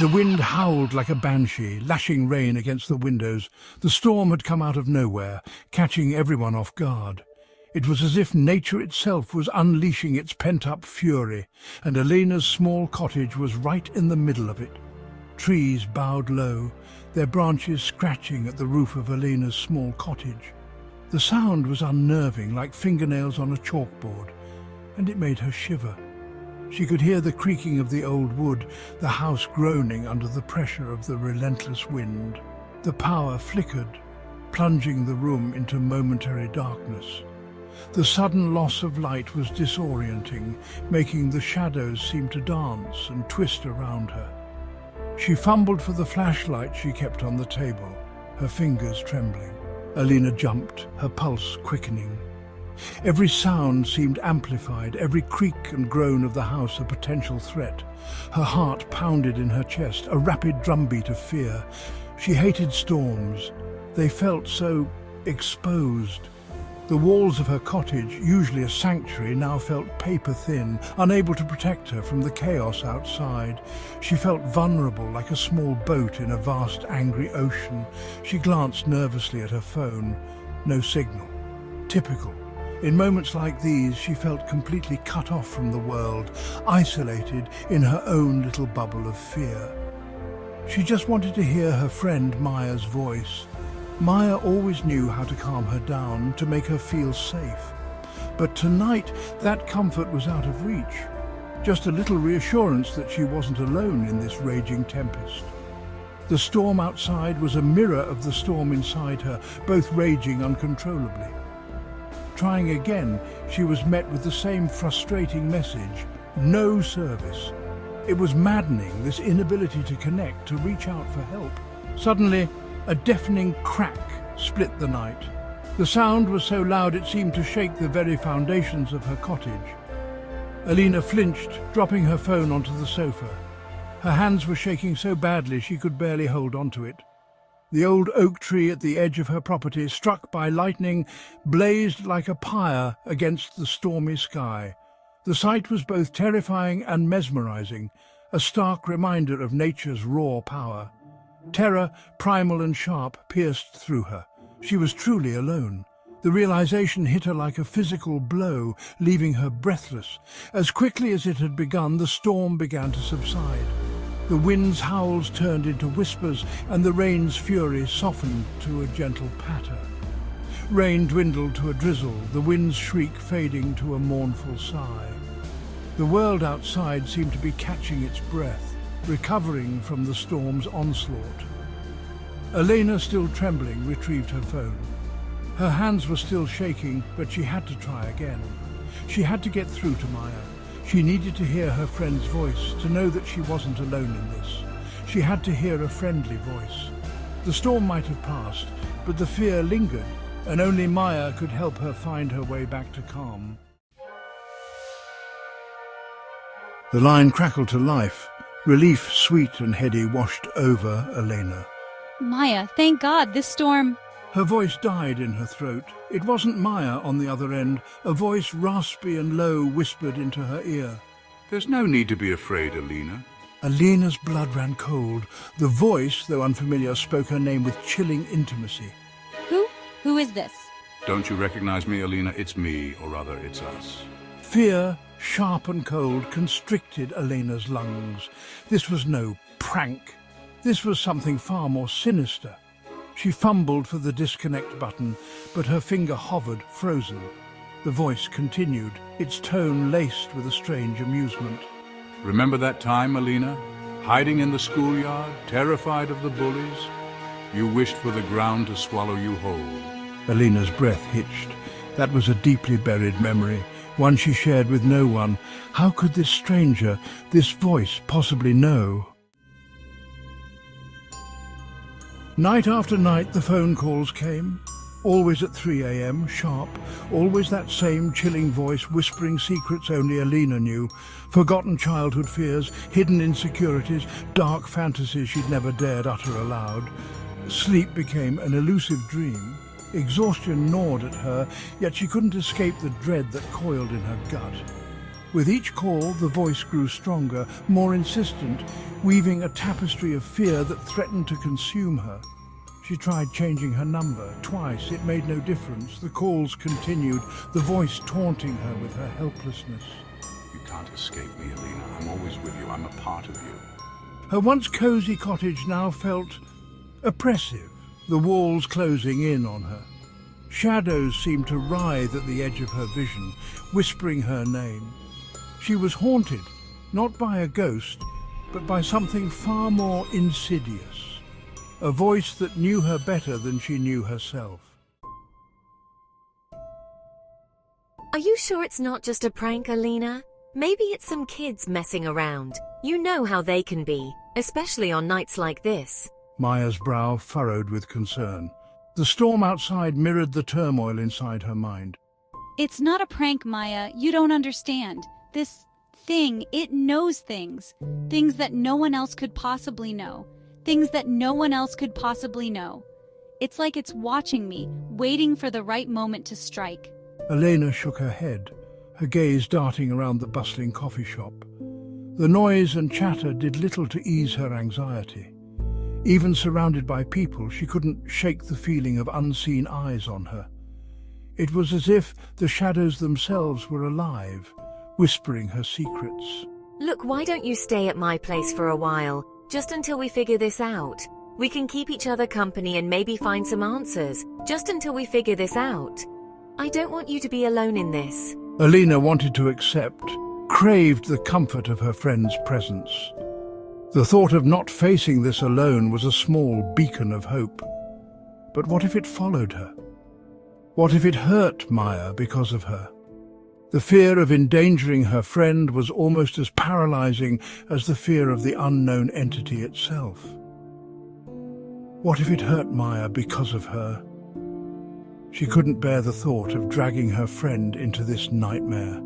The wind howled like a banshee, lashing rain against the windows. The storm had come out of nowhere, catching everyone off guard. It was as if nature itself was unleashing its pent-up fury, and Elena's small cottage was right in the middle of it. Trees bowed low, their branches scratching at the roof of Elena's small cottage. The sound was unnerving, like fingernails on a chalkboard, and it made her shiver. She could hear the creaking of the old wood, the house groaning under the pressure of the relentless wind. The power flickered, plunging the room into momentary darkness. The sudden loss of light was disorienting, making the shadows seem to dance and twist around her. She fumbled for the flashlight she kept on the table, her fingers trembling. Elena jumped, her pulse quickening. Every sound seemed amplified, every creak and groan of the house a potential threat. Her heart pounded in her chest, a rapid drumbeat of fear. She hated storms. They felt so exposed. The walls of her cottage, usually a sanctuary, now felt paper-thin, unable to protect her from the chaos outside. She felt vulnerable, like a small boat in a vast, angry ocean. She glanced nervously at her phone. No signal. Typical. In moments like these, she felt completely cut off from the world, isolated in her own little bubble of fear. She just wanted to hear her friend Maya's voice. Maya always knew how to calm her down, to make her feel safe. But tonight, that comfort was out of reach. Just a little reassurance that she wasn't alone in this raging tempest. The storm outside was a mirror of the storm inside her, both raging uncontrollably. Trying again, she was met with the same frustrating message: no service. It was maddening, this inability to connect, to reach out for help. Suddenly, a deafening crack split the night. The sound was so loud it seemed to shake the very foundations of her cottage. Elena flinched, dropping her phone onto the sofa. Her hands were shaking so badly she could barely hold onto it. The old oak tree at the edge of her property, struck by lightning, blazed like a pyre against the stormy sky. The sight was both terrifying and mesmerizing, a stark reminder of nature's raw power. Terror, primal and sharp, pierced through her. She was truly alone. The realization hit her like a physical blow, leaving her breathless. As quickly as it had begun, the storm began to subside. The wind's howls turned into whispers, and the rain's fury softened to a gentle patter. Rain dwindled to a drizzle, the wind's shriek fading to a mournful sigh. The world outside seemed to be catching its breath, recovering from the storm's onslaught. Elena, still trembling, retrieved her phone. Her hands were still shaking, but she had to try again. She had to get through to Maya. She needed to hear her friend's voice, to know that she wasn't alone in this. She had to hear a friendly voice. The storm might have passed, but the fear lingered, and only Maya could help her find her way back to calm. The line crackled to life. Relief, sweet and heady, washed over Elena. Maya, thank God, this storm... Her voice died in her throat. It wasn't Maya on the other end. A voice raspy and low whispered into her ear. There's no need to be afraid, Elena. Elena's blood ran cold. The voice, though unfamiliar, spoke her name with chilling intimacy. Who? Who is this? Don't you recognize me, Elena? It's me, or rather, it's us. Fear, sharp and cold, constricted Elena's lungs. This was no prank. This was something far more sinister. She fumbled for the disconnect button, but her finger hovered, frozen. The voice continued, its tone laced with a strange amusement. Remember that time, Elena? Hiding in the schoolyard, terrified of the bullies? You wished for the ground to swallow you whole. Elena's breath hitched. That was a deeply buried memory, one she shared with no one. How could this stranger, this voice, possibly know? Night after night the phone calls came, always at 3 a.m, sharp, always that same chilling voice whispering secrets only Elena knew, forgotten childhood fears, hidden insecurities, dark fantasies she'd never dared utter aloud. Sleep became an elusive dream. Exhaustion gnawed at her, yet she couldn't escape the dread that coiled in her gut. With each call, the voice grew stronger, more insistent, weaving a tapestry of fear that threatened to consume her. She tried changing her number. Twice, it made no difference. The calls continued, the voice taunting her with her helplessness. You can't escape me, Alina. I'm always with you. I'm a part of you. Her once cozy cottage now felt oppressive, the walls closing in on her. Shadows seemed to writhe at the edge of her vision, whispering her name. She was haunted, not by a ghost, but by something far more insidious. A voice that knew her better than she knew herself. Are you sure it's not just a prank, Alina? Maybe it's some kids messing around. You know how they can be, especially on nights like this. Maya's brow furrowed with concern. The storm outside mirrored the turmoil inside her mind. It's not a prank, Maya. You don't understand. This thing, it knows things. Things that no one else could possibly know. Things that no one else could possibly know. It's like it's watching me, waiting for the right moment to strike. Elena shook her head, her gaze darting around the bustling coffee shop. The noise and chatter did little to ease her anxiety. Even surrounded by people, she couldn't shake the feeling of unseen eyes on her. It was as if the shadows themselves were alive, whispering her secrets. Look, why don't you stay at my place for a while, just until we figure this out? We can keep each other company and maybe find some answers, just until we figure this out. I don't want you to be alone in this. Alina wanted to accept, craved the comfort of her friend's presence. The thought of not facing this alone was a small beacon of hope. But what if it followed her? What if it hurt Maya because of her? The fear of endangering her friend was almost as paralyzing as the fear of the unknown entity itself. What if it hurt Maya because of her? She couldn't bear the thought of dragging her friend into this nightmare.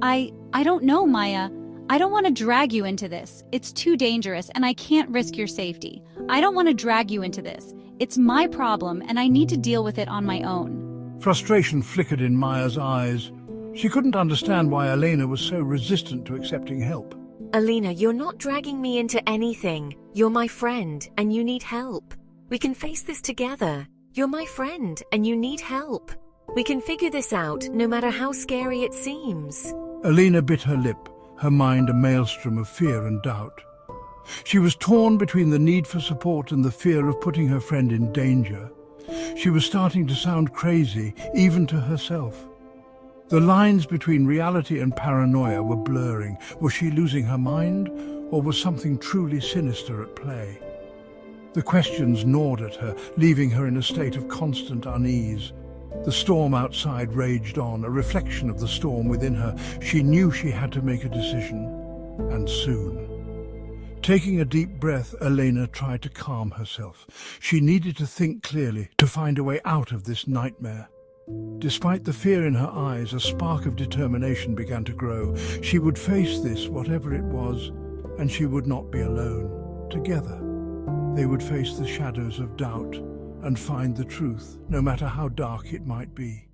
I don't know, Maya. I don't want to drag you into this. It's too dangerous and I can't risk your safety. I don't want to drag you into this. It's my problem and I need to deal with it on my own. Frustration flickered in Maya's eyes. She couldn't understand why Elena was so resistant to accepting help. Alina, you're not dragging me into anything. You're my friend and you need help. We can face this together. You're my friend and you need help. We can figure this out no matter how scary it seems. Elena bit her lip, her mind a maelstrom of fear and doubt. She was torn between the need for support and the fear of putting her friend in danger. She was starting to sound crazy, even to herself. The lines between reality and paranoia were blurring. Was she losing her mind, or was something truly sinister at play? The questions gnawed at her, leaving her in a state of constant unease. The storm outside raged on, a reflection of the storm within her. She knew she had to make a decision, and soon. Taking a deep breath, Elena tried to calm herself. She needed to think clearly, to find a way out of this nightmare. Despite the fear in her eyes, a spark of determination began to grow. She would face this, whatever it was, and she would not be alone. Together, they would face the shadows of doubt and find the truth, no matter how dark it might be.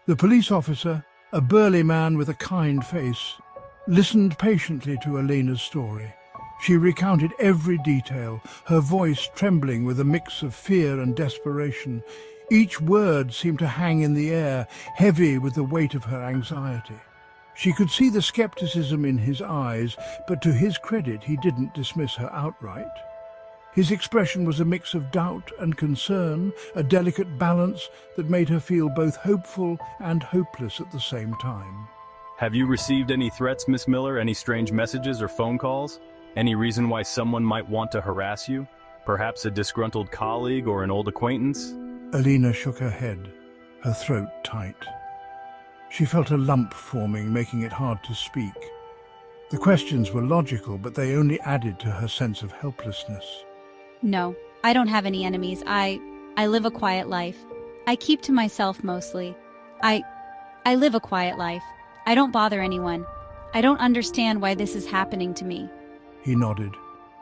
The police officer, a burly man with a kind face, listened patiently to Elena's story. She recounted every detail, her voice trembling with a mix of fear and desperation. Each word seemed to hang in the air, heavy with the weight of her anxiety. She could see the skepticism in his eyes, but to his credit, he didn't dismiss her outright. His expression was a mix of doubt and concern, a delicate balance that made her feel both hopeful and hopeless at the same time. Have you received any threats, Miss Miller? Any strange messages or phone calls? Any reason why someone might want to harass you? Perhaps a disgruntled colleague or an old acquaintance? Elena shook her head, her throat tight. She felt a lump forming, making it hard to speak. The questions were logical, but they only added to her sense of helplessness. No, I don't have any enemies. I live a quiet life. I keep to myself mostly. I live a quiet life. I don't bother anyone. I don't understand why this is happening to me. He nodded,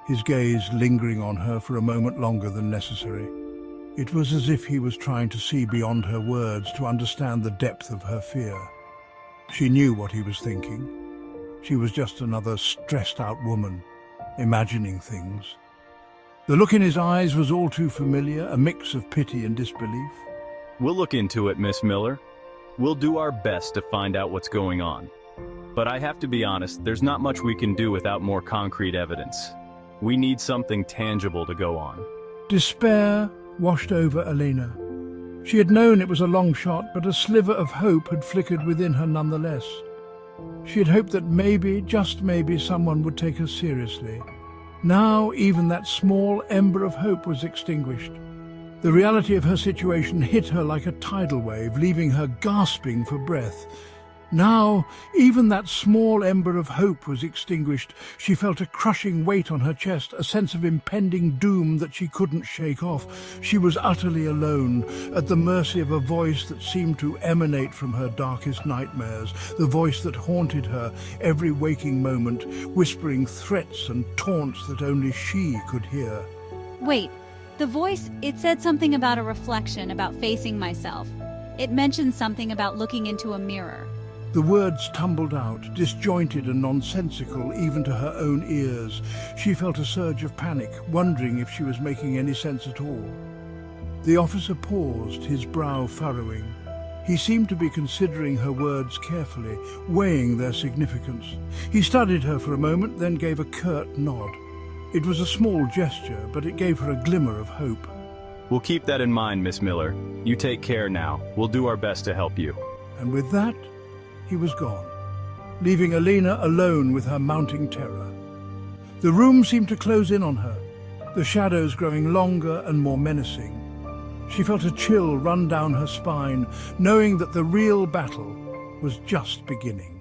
his gaze lingering on her for a moment longer than necessary. It was as if he was trying to see beyond her words to understand the depth of her fear. She knew what he was thinking. She was just another stressed-out woman, imagining things. The look in his eyes was all too familiar, a mix of pity and disbelief. We'll look into it, Miss Miller. We'll do our best to find out what's going on. But I have to be honest, there's not much we can do without more concrete evidence. We need something tangible to go on. Despair washed over Elena. She had known it was a long shot, but a sliver of hope had flickered within her nonetheless. She had hoped that maybe, just maybe, someone would take her seriously. Now even that small ember of hope was extinguished. The reality of her situation hit her like a tidal wave, leaving her gasping for breath. Now, even that small ember of hope was extinguished. She felt a crushing weight on her chest, a sense of impending doom that she couldn't shake off. She was utterly alone, at the mercy of a voice that seemed to emanate from her darkest nightmares, the voice that haunted her every waking moment, whispering threats and taunts that only she could hear. Wait, the voice, it said something about a reflection, about facing myself. It mentioned something about looking into a mirror. The words tumbled out, disjointed and nonsensical even to her own ears. She felt a surge of panic, wondering if she was making any sense at all. The officer paused, his brow furrowing. He seemed to be considering her words carefully, weighing their significance. He studied her for a moment, then gave a curt nod. It was a small gesture, but it gave her a glimmer of hope. We'll keep that in mind, Miss Miller. You take care now. We'll do our best to help you. And with that, he was gone, leaving Elena alone with her mounting terror. The room seemed to close in on her, the shadows growing longer and more menacing. She felt a chill run down her spine, knowing that the real battle was just beginning.